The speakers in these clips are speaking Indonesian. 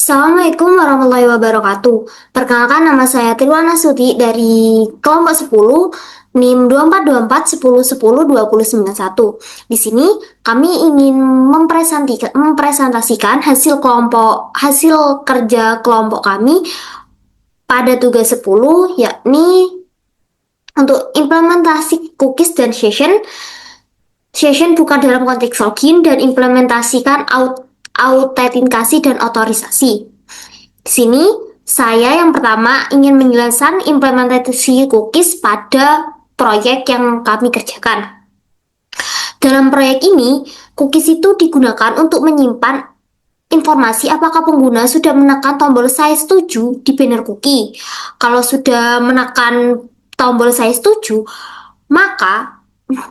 Assalamualaikum warahmatullahi wabarakatuh. Perkenalkan nama saya Tilwana Suti dari kelompok 10 NIM 242410102091. Di sini kami ingin mempresentasikan hasil kerja kelompok kami pada tugas 10, yakni untuk implementasi cookies dan session bukan dalam konteks login dan implementasikan autentikasi dan otorisasi. Di sini saya yang pertama ingin menjelaskan implementasi cookies pada proyek yang kami kerjakan. Dalam proyek ini, cookies itu digunakan untuk menyimpan informasi apakah pengguna sudah menekan tombol saya setuju di banner cookie. Kalau sudah menekan tombol saya setuju, maka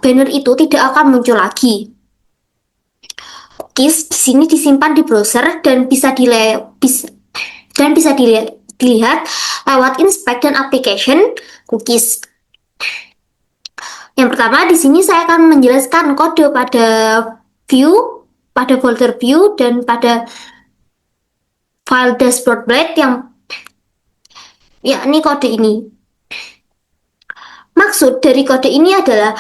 banner itu tidak akan muncul lagi. Cookies di sini disimpan di browser dan bisa dilihat lewat inspect dan application cookies. Yang pertama di sini saya akan menjelaskan kode pada folder view dan pada file dashboard blade yang yakni kode ini. Maksud dari kode ini adalah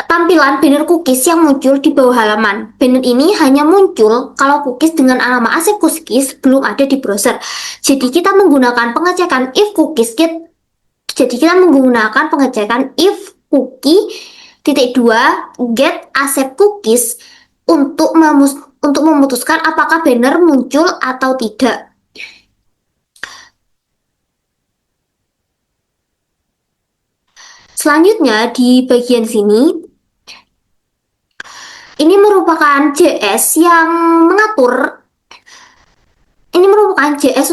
tampilan banner cookies yang muncul di bawah halaman. Banner ini hanya muncul kalau cookies dengan alamat asep cookies belum ada di browser. Jadi kita menggunakan pengecekan if cookie titik dua get asep cookies untuk memutuskan apakah banner muncul atau tidak. Selanjutnya di bagian sini, ini merupakan JS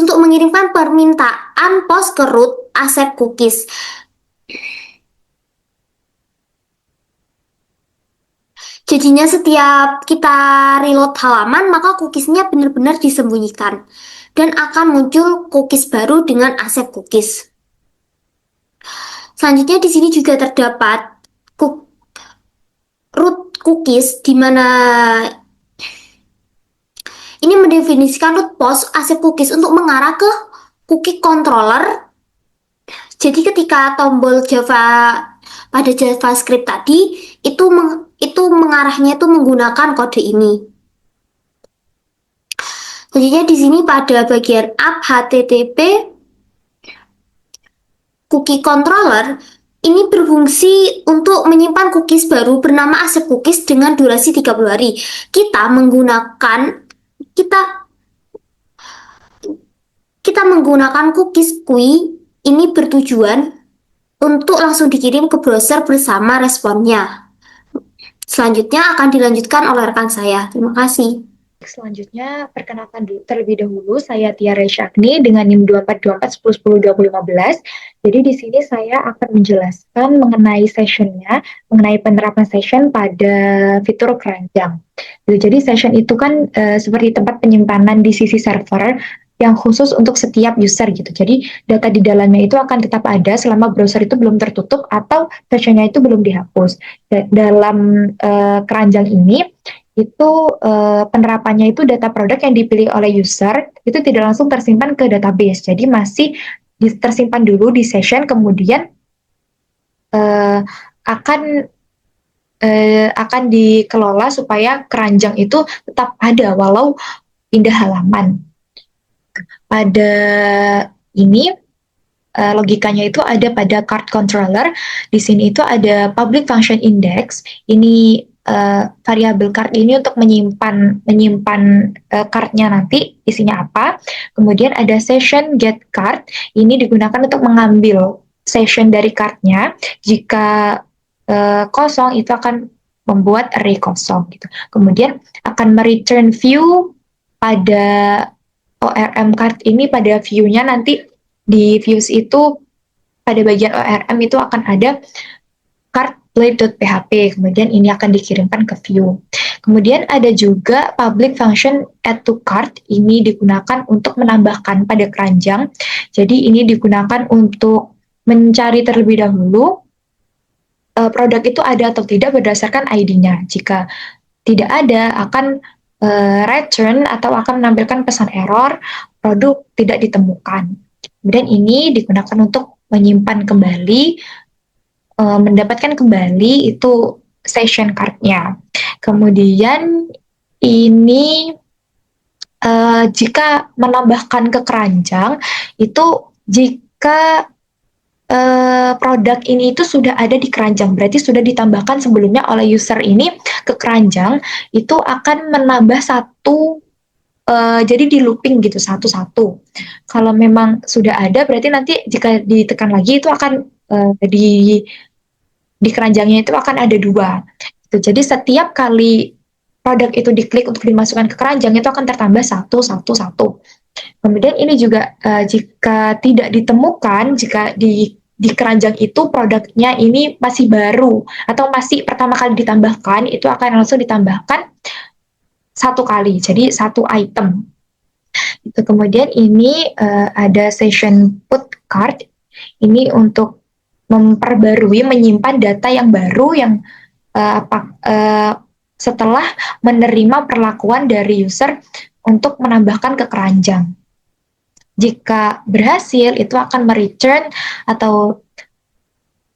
untuk mengirimkan permintaan post ke root asep cookies. Jadinya setiap kita reload halaman, maka cookiesnya benar-benar disembunyikan dan akan muncul cookies baru dengan asep cookies. Selanjutnya di sini juga terdapat root cookies, di mana ini mendefinisikan root post asep cookies untuk mengarah ke cookie controller. Jadi ketika tombol pada JavaScript tadi itu mengarahnya itu menggunakan kode ini. Selanjutnya di sini pada bagian app HTTP cookie controller ini berfungsi untuk menyimpan cookies baru bernama asep cookies dengan durasi 30 hari. Kita menggunakan cookies QUI ini bertujuan untuk langsung dikirim ke browser bersama responnya. Selanjutnya akan dilanjutkan oleh rekan saya. Terima kasih. Selanjutnya, perkenalkan terlebih dahulu, saya Tiara Syakni dengan NIM 242410102015. Jadi di sini saya akan menjelaskan mengenai sessionnya, mengenai penerapan session pada fitur keranjang. Jadi session itu kan seperti tempat penyimpanan di sisi server yang khusus untuk setiap user gitu. Jadi data di dalamnya itu akan tetap ada selama browser itu belum tertutup atau sessionnya itu belum dihapus. Dalam keranjang ini itu penerapannya itu data produk yang dipilih oleh user itu tidak langsung tersimpan ke database. Jadi masih tersimpan dulu di session, kemudian akan dikelola supaya keranjang itu tetap ada walau pindah halaman. Pada ini logikanya itu ada pada card controller. Di sini itu ada public function index. Ini variabel card ini untuk menyimpan cardnya nanti isinya apa. Kemudian ada session get card. Ini digunakan untuk mengambil session dari cardnya. Jika kosong itu akan membuat array kosong gitu. Kemudian akan mereturn view pada ORM card ini, pada view-nya nanti di views itu pada bagian ORM itu akan ada card blade.php, kemudian ini akan dikirimkan ke view. Kemudian ada juga public function add to cart, ini digunakan untuk menambahkan pada keranjang. Jadi ini digunakan untuk mencari terlebih dahulu produk itu ada atau tidak berdasarkan ID-nya. Jika tidak ada, akan return atau akan menampilkan pesan error, produk tidak ditemukan. Kemudian ini digunakan untuk menyimpan kembali, mendapatkan kembali itu session card-nya. Kemudian ini jika menambahkan ke keranjang itu jika produk ini itu sudah ada di keranjang, berarti sudah ditambahkan sebelumnya oleh user ini ke keranjang, itu akan menambah satu, jadi di looping gitu satu-satu. Kalau memang sudah ada, berarti nanti jika ditekan lagi itu akan di keranjangnya itu akan ada dua. Jadi setiap kali produk itu diklik untuk dimasukkan ke keranjang itu akan tertambah satu, satu, satu. Kemudian ini juga jika tidak ditemukan, jika di keranjang itu produknya ini masih baru atau masih pertama kali ditambahkan, itu akan langsung ditambahkan satu kali, jadi satu item. Itu kemudian ini ada session put card, ini untuk memperbarui, menyimpan data yang baru yang setelah menerima perlakuan dari user untuk menambahkan ke keranjang. Jika berhasil, itu akan mereturn atau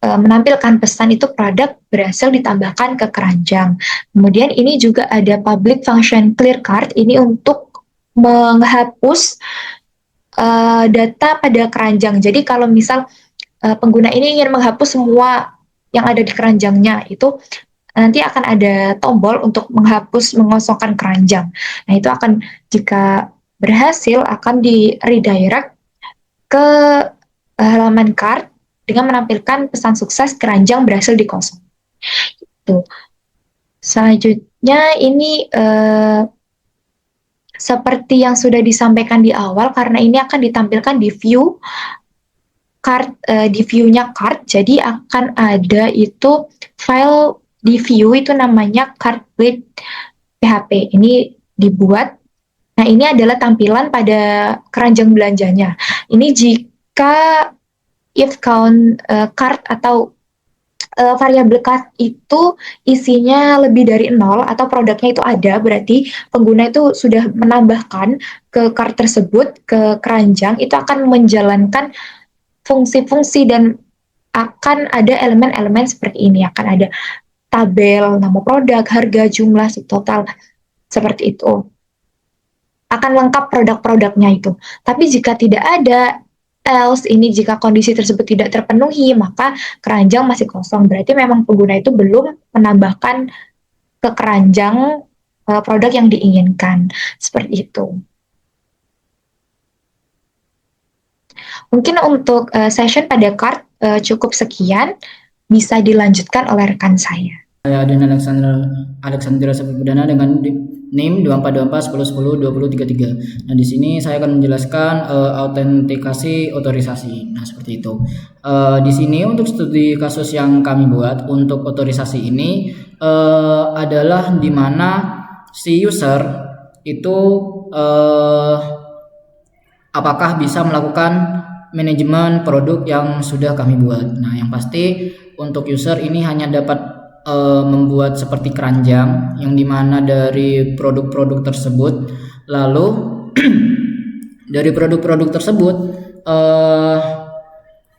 menampilkan pesan itu produk berhasil ditambahkan ke keranjang. Kemudian ini juga ada public function clear card, ini untuk menghapus data pada keranjang. Jadi kalau misal pengguna ini ingin menghapus semua yang ada di keranjangnya, itu nanti akan ada tombol untuk menghapus, mengosongkan keranjang. Nah, itu akan jika berhasil akan di redirect ke halaman cart dengan menampilkan pesan sukses keranjang berhasil dikosong. Itu. Selanjutnya ini seperti yang sudah disampaikan di awal, karena ini akan ditampilkan di view cart, di view-nya cart, jadi akan ada itu file di view itu namanya cart with PHP. Ini dibuat. Nah, ini adalah tampilan pada keranjang belanjanya. Ini jika if count cart atau variabel cart itu isinya lebih dari 0 atau produknya itu ada, berarti pengguna itu sudah menambahkan ke cart tersebut, ke keranjang, itu akan menjalankan fungsi-fungsi dan akan ada elemen-elemen seperti ini. Akan ada tabel, nama produk, harga, jumlah, total, seperti itu. Akan lengkap produk-produknya itu. Tapi jika tidak ada, else ini jika kondisi tersebut tidak terpenuhi, maka keranjang masih kosong. Berarti memang pengguna itu belum menambahkan ke keranjang produk yang diinginkan. Seperti itu. Mungkin untuk session pada cart cukup sekian, bisa dilanjutkan oleh rekan saya. Saya Adrian Alexandra Sapudana dengan NIM 242410102033. Nah, di sini saya akan menjelaskan autentikasi otorisasi. Nah, seperti itu. Di sini untuk studi kasus yang kami buat untuk otorisasi ini adalah di mana si user itu apakah bisa melakukan manajemen produk yang sudah kami buat. Nah, yang pasti untuk user ini hanya dapat membuat seperti keranjang yang dimana dari produk-produk tersebut, lalu dari produk-produk tersebut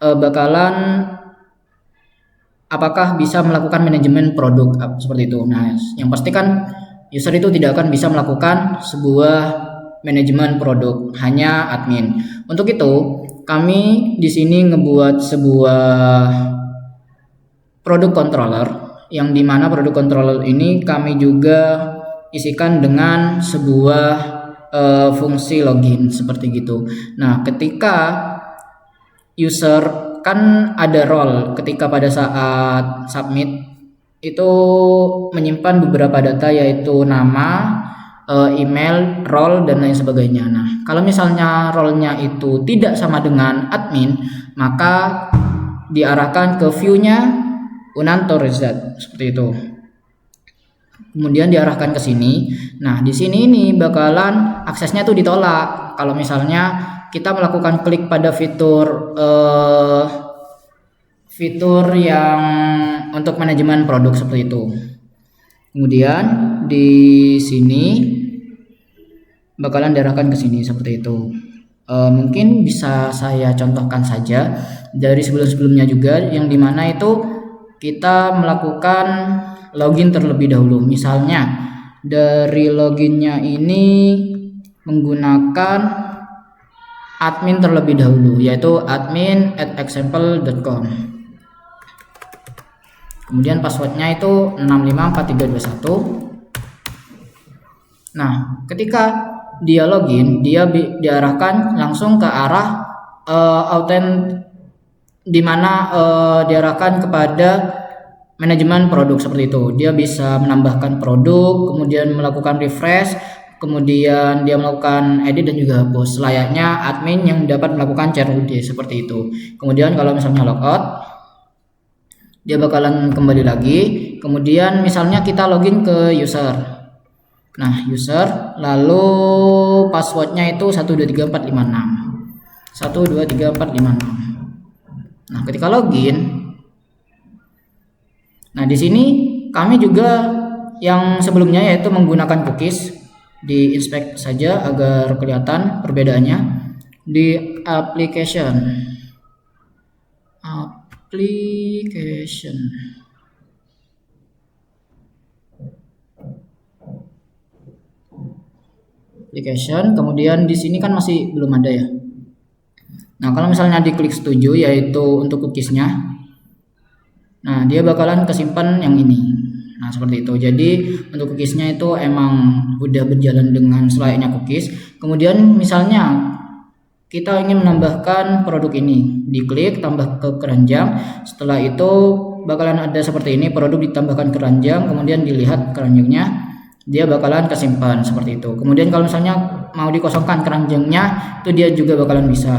bakalan apakah bisa melakukan manajemen produk seperti itu. Nah, yang pasti kan user itu tidak akan bisa melakukan sebuah manajemen produk, hanya admin. Untuk itu kami di sini ngebuat sebuah produk controller, yang dimana produk controller ini kami juga isikan dengan sebuah fungsi login seperti gitu. Nah, ketika user kan ada role, ketika pada saat submit itu menyimpan beberapa data yaitu nama, email, role, dan lain sebagainya. Nah, kalau misalnya role-nya itu tidak sama dengan admin, maka diarahkan ke view-nya unautorized seperti itu. Kemudian diarahkan ke sini. Nah, di sini ini bakalan aksesnya tuh ditolak kalau misalnya kita melakukan klik pada fitur yang untuk manajemen produk seperti itu. Kemudian di sini bakalan diarahkan ke sini seperti itu. Mungkin bisa saya contohkan saja dari sebelum-sebelumnya juga, yang dimana itu kita melakukan login terlebih dahulu. Misalnya dari loginnya ini menggunakan admin terlebih dahulu, yaitu admin@example.com. Kemudian passwordnya itu 6543221. Nah, ketika dia login, dia diarahkan langsung ke arah diarahkan kepada manajemen produk seperti itu. Dia bisa menambahkan produk, kemudian melakukan refresh, kemudian dia melakukan edit dan juga hapus, layaknya admin yang dapat melakukan CRUD seperti itu. Kemudian kalau misalnya logout, dia bakalan kembali lagi. Kemudian misalnya kita login ke user. Nah, user, lalu passwordnya itu 123456. 123456. Nah, ketika login, nah di sini kami juga yang sebelumnya yaitu menggunakan cookies, di inspect saja agar kelihatan perbedaannya. Di application kemudian di sini kan masih belum ada ya. Nah, kalau misalnya diklik setuju yaitu untuk cookiesnya, nah dia bakalan kesimpan yang ini. Nah, seperti itu. Jadi untuk cookiesnya itu emang udah berjalan dengan selayaknya cookies. Kemudian misalnya kita ingin menambahkan produk ini, diklik tambah ke keranjang. Setelah itu bakalan ada seperti ini, produk ditambahkan keranjang, kemudian dilihat keranjangnya, dia bakalan kesimpan seperti itu. Kemudian kalau misalnya mau dikosongkan keranjangnya, itu dia juga bakalan bisa.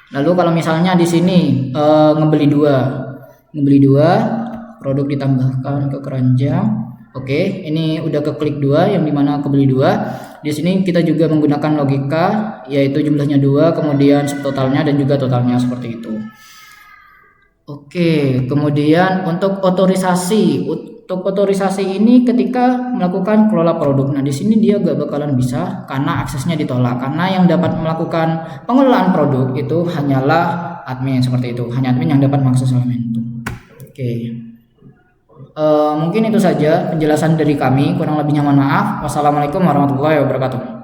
Lalu kalau misalnya di sini ngebeli dua produk ditambahkan ke keranjang. Oke, ini udah ke klik 2 yang dimana kebeli 2. Di sini kita juga menggunakan logika, yaitu jumlahnya 2, kemudian subtotalnya dan juga totalnya seperti itu. Oke, kemudian untuk otorisasi. Untuk otorisasi ini ketika melakukan kelola produk. Nah, di sini dia gak bakalan bisa karena aksesnya ditolak. Karena yang dapat melakukan pengelolaan produk itu hanyalah admin seperti itu. Hanya admin yang dapat mengakses elemen itu. Oke. Mungkin itu saja penjelasan dari kami, kurang lebihnya mohon maaf. Wassalamualaikum warahmatullahi wabarakatuh.